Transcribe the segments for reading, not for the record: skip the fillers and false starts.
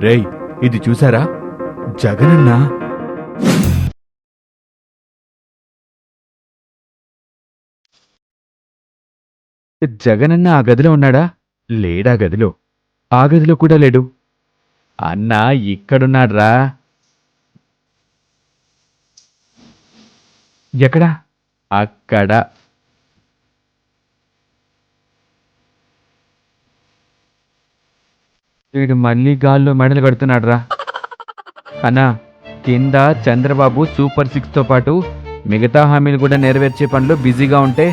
రేయ్, ఇది చూసారా? జగనన్న జగనన్న ఆ గదిలో ఉన్నాడా? లేడా గదిలో? ఆ గదిలో కూడా లేడు. అన్నా ఇక్కడున్నాడ్రా. ఎక్కడా? అక్కడ. వీడు మళ్ళీ గాల్లో మెడలు కడుతున్నాడ్రా. అన్నా, కింద చంద్రబాబు సూపర్ 6తో పాటు మిగతా హామీలు కూడా నెరవేర్చే పనిలో బిజీగా ఉంటే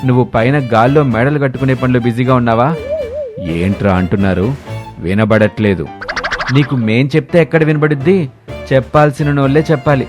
నువ్వు పైన గాల్లో మెడలు కట్టుకునే పనిలో బిజీగా ఉన్నావా? ఏంట్రా అంటున్నారు? వినబడట్లేదు. నీకు మేం చెప్తే ఎక్కడ వినబడుద్ది? చెప్పాల్సిన నోళ్ళే చెప్పాలి.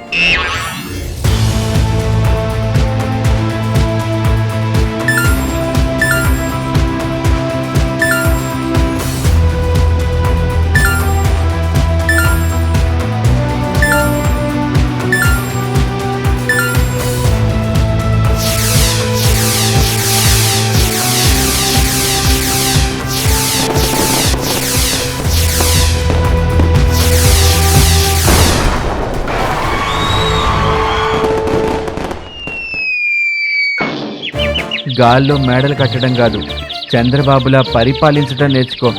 గాల్లో మేడలు కట్టడం కాదు, చంద్రబాబులా పరిపాలించడం నేర్చుకో.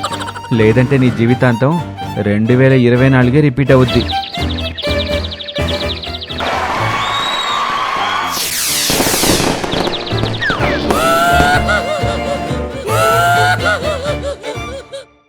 లేదంటే నీ జీవితాంతం 2024 రిపీట్ అవుద్ది.